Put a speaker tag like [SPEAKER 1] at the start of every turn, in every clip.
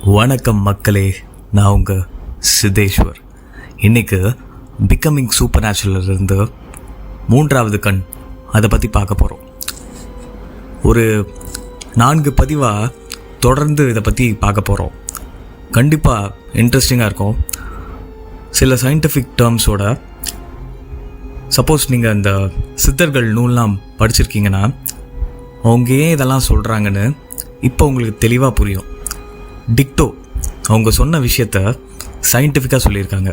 [SPEAKER 1] வணக்கம் மக்களே, நான் உங்கள் சித்தேஸ்வர். இன்றைக்கு பிகமிங் சூப்பர் நேச்சுரலிருந்து 3வது கண் அதை பற்றி பார்க்க போகிறோம். ஒரு 4 பதிவாக தொடர்ந்து இதை பற்றி பார்க்க போகிறோம். கண்டிப்பாக இன்ட்ரெஸ்டிங்காக இருக்கும். சில சயின்டிஃபிக் டேர்ம்ஸோட சப்போஸ் நீங்கள் இந்த சித்தர்கள் நூல்லாம் படிச்சிருக்கீங்கன்னா அவங்க ஏன் இதெல்லாம் சொல்கிறாங்கன்னு இப்போ உங்களுக்கு தெளிவாக புரியும். டிக்டோ அவங்க சொன்ன விஷயத்த சயின்டிஃபிக்காக சொல்லியிருக்காங்க.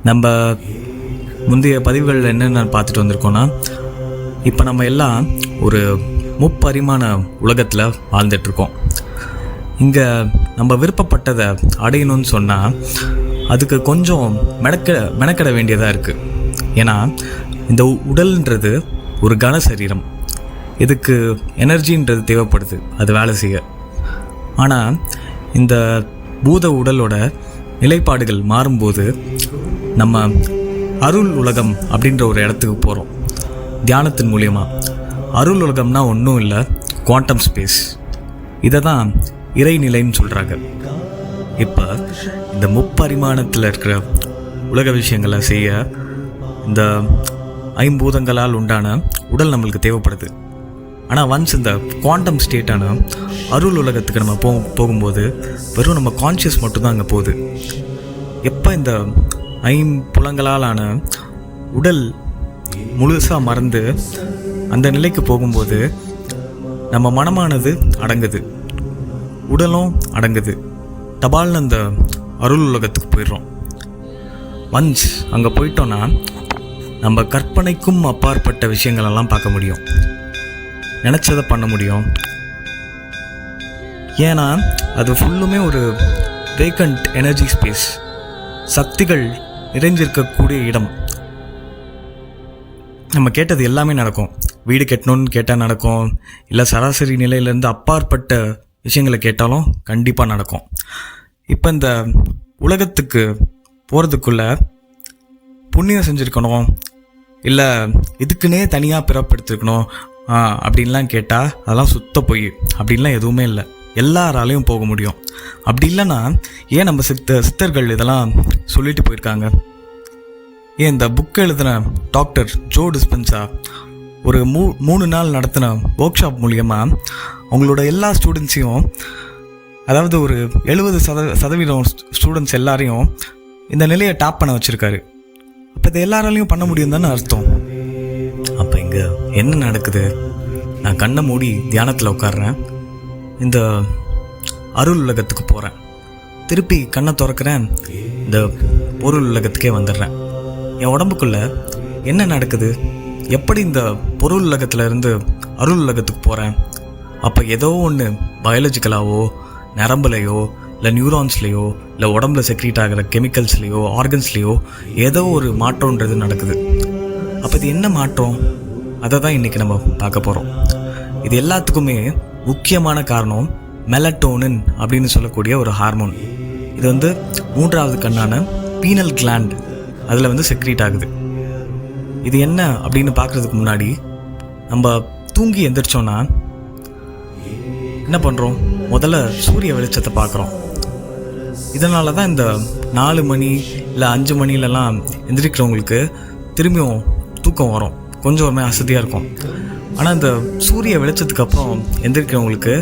[SPEAKER 1] நம்ம முந்தைய பதிவுகளில் என்னென்ன பார்த்துட்டு வந்திருக்கோன்னா, இப்போ நம்ம எல்லாம் ஒரு முப்பரிமாண உலகத்தில் வாழ்ந்துட்டுருக்கோம். இங்கே நம்ம விருப்பப்பட்டதை அடையணும்னு சொன்னால் அதுக்கு கொஞ்சம் மெனக்கெட வேண்டியதாக இருக்குது. ஏன்னா இந்த உடல்ன்றது ஒரு கன சரீரம், இதுக்கு எனர்ஜின்றது தேவைப்படுது அது வேலை செய்ய. ஆனால் இந்த பூத உடலோட நிலைப்பாடுகள் மாறும்போது நம்ம அருள் உலகம் அப்படின்ற ஒரு இடத்துக்கு போகிறோம் தியானத்தின் மூலியமாக. அருள் உலகம்னா ஒன்றும் இல்லை, குவாண்டம் ஸ்பேஸ். இதை தான் இறைநிலைன்னு சொல்கிறாங்க. இப்போ இந்த முப்பரிமாணத்தில் இருக்கிற உலக விஷயங்களை செய்ய இந்த 5 பூதங்களால் உண்டான உடல் நம்மளுக்கு தேவைப்படுது. ஆனால் ஒன்ஸ் இந்த குவாண்டம் ஸ்டேட்டான அருள் உலகத்துக்கு நம்ம போகும்போது வெறும் நம்ம கான்ஷியஸ் மட்டும்தான் அங்கே போகுது. எப்போ இந்த 5 புலங்களாலான உடல் முழுசாக மறந்து அந்த நிலைக்கு போகும்போது நம்ம மனமானது அடங்குது, உடலும் அடங்குது. தபால்னு அந்த அருள் உலகத்துக்கு போயிடுறோம். ஒன்ஸ் அங்கே போயிட்டோன்னா நம்ம கற்பனைக்கும் அப்பாற்பட்ட விஷயங்களெல்லாம் பார்க்க முடியும், நினச்சதை பண்ண முடியும். ஏன்னா அது ஃபுல்லுமே ஒரு வேக்கண்ட் எனர்ஜி ஸ்பேஸ், சக்திகள் நிறைஞ்சிருக்கக்கூடிய இடம். நம்ம கேட்டது எல்லாமே நடக்கும். வீடு கட்டணும்னு கேட்டால் நடக்கும், இல்லை சராசரி நிலையிலேருந்து அப்பாற்பட்ட விஷயங்களை கேட்டாலும் கண்டிப்பாக நடக்கும். இப்போ இந்த உலகத்துக்கு போகிறதுக்குள்ளே புண்ணியம் செஞ்சுருக்கணும், இல்லை இதுக்குன்னே தனியாக பிறப்படுத்திருக்கணும் அப்படின்லாம் கேட்டால் அதெல்லாம் சுத்த போய். அப்படின்லாம் எதுவுமே இல்லை, எல்லாராலையும் போக முடியும். அப்படி இல்லைன்னா ஏன் நம்ம சித்தர்கள் இதெல்லாம் சொல்லிட்டு போயிருக்காங்க? ஏன் இந்த புக் எழுதின டாக்டர் ஜோ டிஸ்பென்சா ஒரு 3 நாள் நடத்தின ஒர்க் ஷாப் மூலியமாக அவங்களோட எல்லா ஸ்டூடெண்ட்ஸையும், அதாவது ஒரு 70% ஸ்டூடெண்ட்ஸ் எல்லாரையும் இந்த நிலையை டாப் பண்ண வச்சுருக்காரு. அப்போ இதை எல்லாராலையும் பண்ண முடியும் தானே அர்த்தம். அப்போ இங்கே என்ன நடக்குது? நான் கண்ணை மூடி தியானத்தில் உட்காடுறேன், இந்த அருள் உலகத்துக்கு போகிறேன், திருப்பி கண்ணை திறக்கிறேன், இந்த பொருள் உலகத்துக்கே வந்துடுறேன். என் உடம்புக்குள்ளே என்ன நடக்குது? எப்படி இந்த பொருள் உலகத்தில் இருந்து அருள் உலகத்துக்கு போகிறேன்? அப்போ ஏதோ ஒன்று பயாலஜிக்கலாவோ, நரம்புலையோ, இல்லை நியூரான்ஸ்லேயோ, இல்லை உடம்புல செக்ரீட் ஆகிற கெமிக்கல்ஸ்லேயோ, ஆர்கன்ஸ்லேயோ ஏதோ ஒரு மாற்றம்ன்றது நடக்குது. அப்போ இது என்ன மாற்றம்? அதை தான் இன்றைக்கி நம்ம பார்க்க போகிறோம். இது எல்லாத்துக்குமே முக்கியமான காரணம் மெலட்டோனின் அப்படின்னு சொல்லக்கூடிய ஒரு ஹார்மோன். இது 3வது கண்ணான பீனல் கிளாண்ட் அதில் செக்ரீட் ஆகுது. இது என்ன அப்படின்னு பார்க்குறதுக்கு முன்னாடி நம்ம தூங்கி எந்திரிச்சோன்னா என்ன பண்ணுறோம்? முதல்ல சூரிய வெளிச்சத்தை பார்க்குறோம். இதனால தான் இந்த 4 மணி இல்லை 5 மணிலெலாம் எந்திரிக்கிறவங்களுக்கு திரும்பியும் தூக்கம் வரும், கொஞ்சம் ஒரு மாதிரி அசதியாக இருக்கும். ஆனால் இந்த சூரிய வெளிச்சத்துக்கு அப்புறம் எந்திரிக்கிறவங்களுக்கு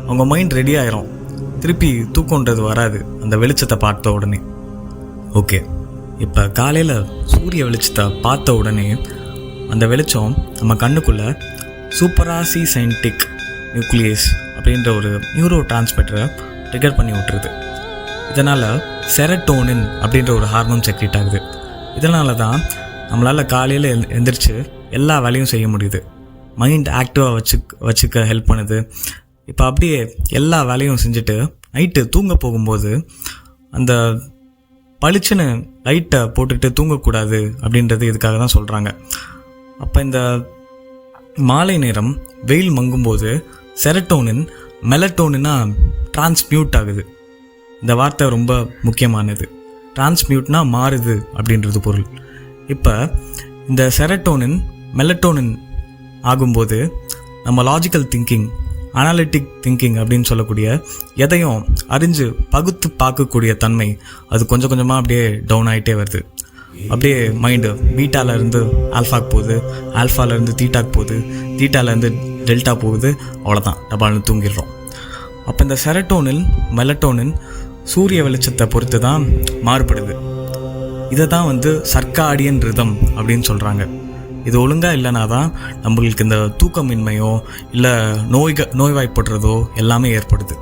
[SPEAKER 1] அவங்க மைண்ட் ரெடி ஆகிரும், திருப்பி தூக்கன்றது வராது அந்த வெளிச்சத்தை பார்த்த உடனே. ஓகே, இப்போ காலையில் சூரிய வெளிச்சத்தை பார்த்த உடனே அந்த வெளிச்சம் நம்ம கண்ணுக்குள்ளே சூப்பராசி சயின்டிக் நியூக்ளியஸ் அப்படின்ற ஒரு நியூரோ டிரான்ஸ்மிட்டரை ட்ரிகர் பண்ணி விட்டுருது. இதனால் செரட்டோனின் அப்படின்ற ஒரு ஹார்மோன் செக்ரீட் ஆகுது. இதனால தான் நம்மளால் காலையில் எந்திரிச்சு எல்லா வேலையும் செய்ய முடியுது, மைண்ட் ஆக்டிவாக வச்சுக்க ஹெல்ப் பண்ணுது. இப்போ அப்படியே எல்லா வேலையும் செஞ்சுட்டு நைட்டு தூங்க போகும்போது அந்த பளிச்சுன்னு லைட்டை போட்டுக்கிட்டு தூங்கக்கூடாது அப்படின்றது இதுக்காக தான் சொல்கிறாங்க. அப்போ இந்த மாலை நேரம் வெயில் மங்கும்போது செரட்டோனின் மெலட்டோனினாக டிரான்ஸ்மியூட் ஆகுது. இந்த வார்த்தை ரொம்ப முக்கியமானது. டிரான்ஸ்மியூட்னா மாறுது அப்படின்றது பொருள். இப்போ இந்த செரட்டோனின் மெலட்டோனின் ஆகும்போது நம்ம லாஜிக்கல் திங்கிங், அனாலிட்டிக் திங்கிங் அப்படின்னு சொல்லக்கூடிய எதையும் அறிஞ்சு பகுத்து பார்க்கக்கூடிய தன்மை அது கொஞ்சம் கொஞ்சமாக அப்படியே டவுன் ஆகிட்டே வருது. அப்படியே மைண்டு பீட்டாலேருந்து ஆல்ஃபாக்கு போகுது, ஆல்ஃபாலேருந்து தீட்டாக்கு போகுது, தீட்டாலேருந்து டெல்டா போகுது, அவ்வளோதான் டபால்னு தூங்கிடுறோம். அப்போ இந்த செரட்டோனின் மெலட்டோனின் சூரிய வெளிச்சத்தை பொறுத்து தான் மாறுபடுது. இதை தான் சர்க்காடியன் ரிதம் அப்படின்னு சொல்கிறாங்க. இது ஒழுங்காக இல்லைனா தான் நம்மளுக்கு இந்த தூக்கமின்மையோ இல்லை நோய்வாய்ப்படுறதோ எல்லாமே ஏற்படுது.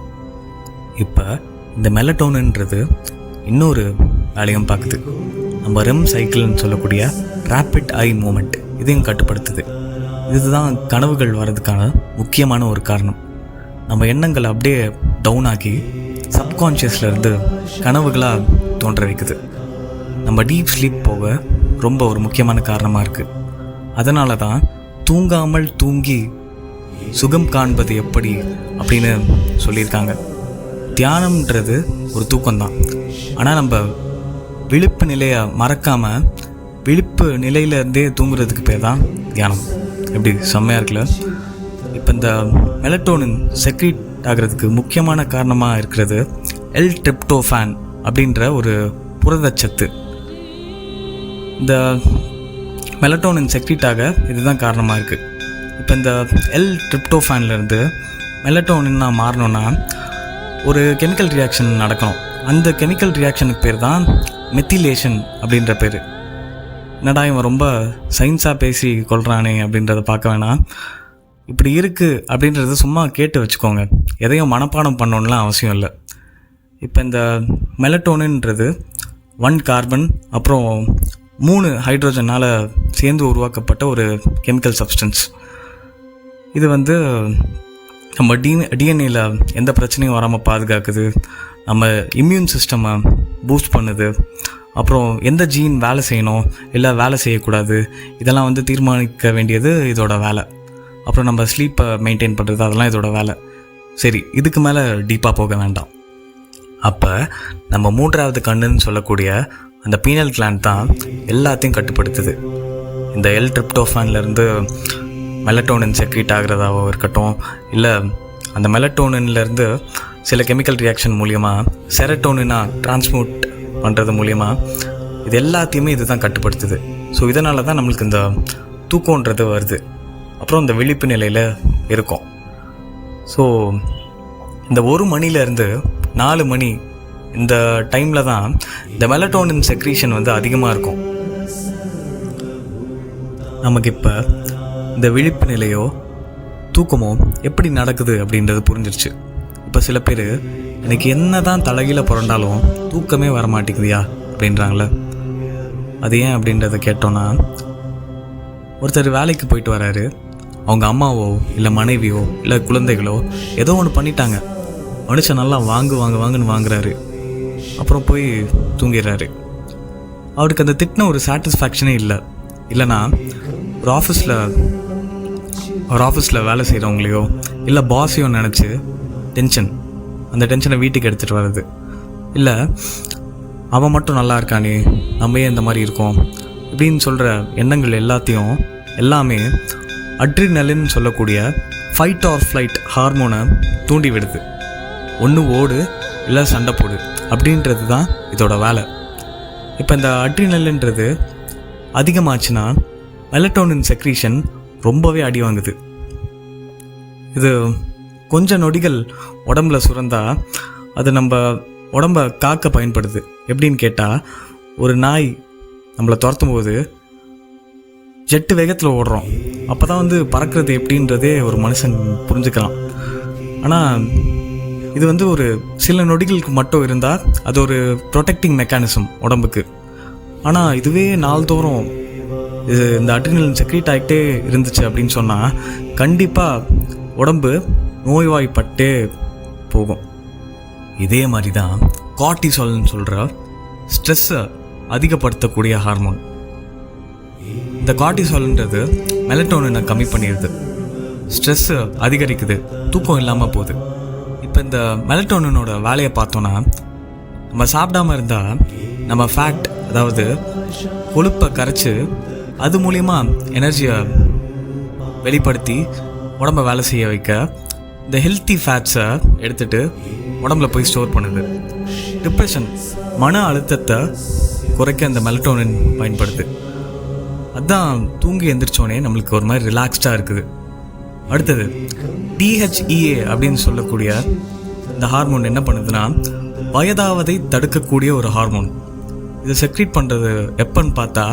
[SPEAKER 1] இப்போ இந்த மெலட்டோனின்றது இன்னொரு வேலையும் பார்க்குது. நம்ம ரெம் சைக்கிள்னு சொல்லக்கூடிய ரேப்பிட் ஐ மூமெண்ட் இதையும் கட்டுப்படுத்துது. இதுதான் கனவுகள் வர்றதுக்கான முக்கியமான ஒரு காரணம். நம்ம எண்ணங்களை அப்படியே டவுன் ஆக்கி சப்கான்ஷியஸ்லேருந்து கனவுகளாக தோன்ற வைக்குது. நம்ம டீப் ஸ்லீப் போக ரொம்ப ஒரு முக்கியமான காரணமாக இருக்குது. அதனால தான் தூங்காமல் தூங்கி சுகம் காண்பது எப்படி அப்படின்னு சொல்லியிருக்காங்க. தியானம்ன்றது ஒரு தூக்கம்தான். ஆனால் நம்ம விழிப்பு நிலையை மறக்காமல் விழிப்பு நிலையிலேருந்தே தூங்குறதுக்கு பேர் தான் தியானம். எப்படி செம்மையாக இருக்குல்ல? இப்போ இந்த மெலட்டோனின் செக்ரீட் ஆகிறதுக்கு முக்கியமான காரணமாக இருக்கிறது L-டிரிப்டோஃபான் அப்படின்ற ஒரு புரதச்சத்து. இந்த மெலட்டோனின் செக்ரீட்டாக இதுதான் காரணமாக இருக்குது. இப்போ இந்த L-டிரிப்டோஃபான்லேருந்து மெலட்டோனின் மாறணும்னா ஒரு கெமிக்கல் ரியாக்ஷன் நடக்கணும். அந்த கெமிக்கல் ரியாக்ஷனுக்கு பேர் தான் மெத்திலேஷன் அப்படின்ற பேர். என்னடா இவன் ரொம்ப சயின்ஸாக பேசி கொள்கிறானே அப்படின்றத பார்க்க வேணாம். இப்படி இருக்குது அப்படின்றத சும்மா கேட்டு வச்சுக்கோங்க. எதையும் மனப்பாடம் பண்ணணும்லாம் அவசியம் இல்லை. இப்போ இந்த மெலட்டோனின்றது 1 கார்பன் அப்புறம் 3 ஹைட்ரோஜனால் சேர்ந்து உருவாக்கப்பட்ட ஒரு கெமிக்கல் சப்ஸ்டன்ஸ். இது நம்ம டிஎன்ஏல எந்த பிரச்சனையும் வராமல் பாதுகாக்குது, நம்ம இம்யூன் சிஸ்டமை பூஸ்ட் பண்ணுது, அப்புறம் எந்த ஜீன் வேலை செய்யணும் இல்லை வேலை செய்யக்கூடாது இதெல்லாம் தீர்மானிக்க வேண்டியது இதோட வேலை. அப்புறம் நம்ம ஸ்லீப்பை மெயின்டைன் பண்ணுறது அதெல்லாம் இதோட வேலை. சரி, இதுக்கு மேலே டீப்பாக போக வேண்டாம். அப்போ நம்ம 3வது கண்ணுன்னு சொல்லக்கூடிய அந்த பீனல் கிளாண்ட் தான் எல்லாத்தையும் கட்டுப்படுத்துது. இந்த L-டிரிப்டோஃபான்லேருந்து மெலட்டோனின் செக்ரீட் ஆகிறதாவோ இருக்கட்டும், இல்லை அந்த மெலட்டோனின்லேருந்து சில கெமிக்கல் ரியாக்ஷன் மூலியமாக செரட்டோனினாக டிரான்ஸ்மியூட் பண்ணுறது மூலியமாக இது எல்லாத்தையுமே இது தான் கட்டுப்படுத்துது. ஸோ இதனால தான் நம்மளுக்கு இந்த தூக்கன்றது வருது. அப்புறம் இந்த விழிப்பு நிலையில் இருக்கும். ஸோ இந்த 1 மணிலேருந்து 4 மணி இந்த டைமில் தான் இந்த மெலட்டோனின் செக்ரீஷன் அதிகமாக இருக்கும். நமக்கு இப்போ இந்த விழிப்பு நிலையோ தூக்கமோ எப்படி நடக்குது அப்படின்றது புரிஞ்சிருச்சு. இப்போ சில பேர் எனக்கு என்ன தான் தலைகீழ புரண்டாலும் தூக்கமே வரமாட்டேங்குதியா அப்படின்றாங்களே. அது ஏன் அப்படின்றத கேட்டோன்னா, ஒருத்தர் வேலைக்கு போயிட்டு வராரு. அவங்க அம்மாவோ இல்லை மனைவியோ இல்லை குழந்தைகளோ ஏதோ ஒன்று பண்ணிட்டாங்க. மனுஷன் நல்லா வாங்குன்னு வாங்குறாரு. அப்புறம் போய் தூங்கிடுறாரு. அவருக்கு அந்த திட்டின ஒரு சாட்டிஸ்ஃபேக்ஷனே இல்லைன்னா ஒரு ஆஃபீஸில் வேலை செய்கிறவங்களையோ இல்லை பாஸையோ நினச்சி அந்த டென்ஷனை வீட்டுக்கு எடுத்துகிட்டு வர்றது. இல்லை அவன் மட்டும் நல்லா இருக்கானே, நம்ம ஏன் இந்த மாதிரி இருக்கோம் இப்படின்னு சொல்கிற எண்ணங்கள் எல்லாமே அட்ரினலின் சொல்லக்கூடிய ஃபைட் ஆர் ஃப்ளைட் ஹார்மோனை தூண்டி விடுது. ஒன்று ஓடு இல்லை சண்டை போடு அப்படின்றது தான் இதோட வேலை. இப்போ இந்த அட்ரினலின்றது அதிகமாச்சுன்னா மெலட்டோனின் செக்ரீஷன் ரொம்பவே அடி வாங்குது. இது கொஞ்சம் நொடிகள் உடம்புல சுரந்தா அது நம்ம உடம்பை காக்க பயன்படுது. எப்படின்னு கேட்டால், ஒரு நாய் நம்மளை துரத்தும் போது ஜெட்டு வேகத்தில் ஓடுறோம். அப்போ தான் பறக்கிறது எப்படின்றதே ஒரு மனுஷன் புரிஞ்சுக்கலாம். ஆனால் இது ஒரு சில நொடிகளுக்கு மட்டும் இருந்தால் அது ஒரு ப்ரொடெக்டிங் மெக்கானிசம் உடம்புக்கு. ஆனால் இதுவே நாள்தோறும் இந்த அட்ரினலின் செக்ரீட் ஆகிட்டே இருந்துச்சு அப்படின்னு சொன்னால் கண்டிப்பாக உடம்பு நோய்வாய்ப்பட்டே போகும். இதே மாதிரி தான் கார்டிசால்னு சொல்கிற ஸ்ட்ரெஸ்ஸை அதிகப்படுத்தக்கூடிய ஹார்மோன். இந்த கார்டிசால்ன்றது மெலட்டோனினை கம்மி பண்ணிடுது, ஸ்ட்ரெஸ்ஸு அதிகரிக்குது, தூக்கம் இல்லாமல் போகுது. இப்போ இந்த மெலட்டோனினோட வேலையை பார்த்தோன்னா, நம்ம சாப்பிடாமல் இருந்தால் நம்ம ஃபேட், அதாவது கொழுப்பை கரைச்சி அது மூலிமா எனர்ஜியை வெளிப்படுத்தி உடம்பை வேலை செய்ய வைக்க இந்த ஹெல்த்தி ஃபேட்ஸை எடுத்துகிட்டு உடம்புல போய் ஸ்டோர் பண்ணுது. டிப்ரெஷன், மன அழுத்தத்தை குறைக்க அந்த மெலட்டோனின் பயன்படுது. அதுதான் தூங்கி எந்திரிச்சோடனே நம்மளுக்கு ஒரு மாதிரி ரிலாக்ஸ்டாக இருக்குது. அடுத்தது DHEA அப்படின்னு சொல்லக்கூடிய இந்த ஹார்மோன் என்ன பண்ணுதுன்னா, வயதாவதை தடுக்கக்கூடிய ஒரு ஹார்மோன். இதை செக்ரீட் பண்ணுறது எப்போன்னு பார்த்தா,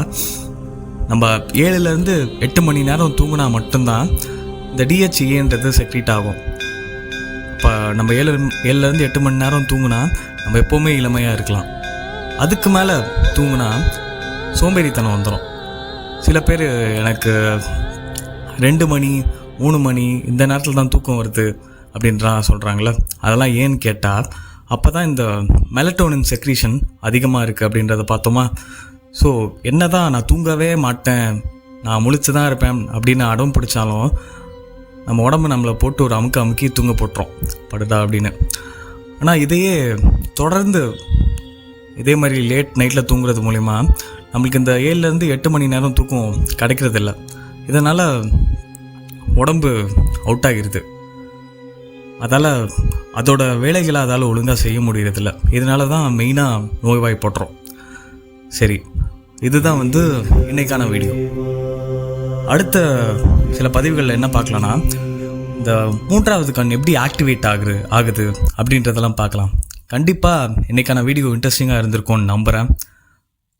[SPEAKER 1] நம்ம 7-8 மணி நேரம் தூங்கினா மட்டும்தான் இந்த DHEAன்றது செக்ரீட் ஆகும். இப்போ நம்ம 7-8 மணி நேரம் தூங்கினா நம்ம எப்போவுமே இளமையாக இருக்கலாம். அதுக்கு மேலே தூங்கினா சோம்பேறித்தனம் வந்துடும். சில பேர் எனக்கு 2 மணி 3 மணி இந்த நேரத்தில் தான் தூக்கம் வருது அப்படின்றா சொல்கிறாங்களே, அதெல்லாம் ஏன்னு கேட்டால் அப்போ தான் இந்த மெலட்டோனின் செக்ரீஷன் அதிகமாக இருக்குது அப்படின்றத பார்த்தோமா. ஸோ என்ன தான் நான் தூங்கவே மாட்டேன், நான் முழிச்சு தான் இருப்பேன் அப்படின்னு அடம் பிடிச்சாலும் நம்ம உடம்பு நம்மளை போட்டு ஒரு அமுக்கி தூங்க போட்டுரும் படுதா அப்படின்னு. ஆனால் இதையே தொடர்ந்து இதே மாதிரி லேட் நைட்டில் தூங்குறது மூலிமா நம்மளுக்கு இந்த 7-8 மணி நேரம் தூக்கம் கிடைக்கிறதில்ல. இதனால் உடம்பு அவுட் ஆகிடுது. அதால் அதோட வேலைகளை அதால் ஒழுங்காக செய்ய முடியறதில்ல. இதனால தான் மெயினாக நோய்வாய்ப்படுறோம். சரி, இதுதான் இன்றைக்கான வீடியோ. அடுத்த சில பதிவுகளில் என்ன பார்க்கலான்னா, இந்த 3வது கண் எப்படி ஆக்டிவேட் ஆகுது அப்படின்றதெல்லாம் பார்க்கலாம். கண்டிப்பாக இன்றைக்கான வீடியோ இன்ட்ரெஸ்டிங்காக இருந்திருக்கும்னு நம்புகிறேன்.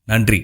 [SPEAKER 1] நன்றி.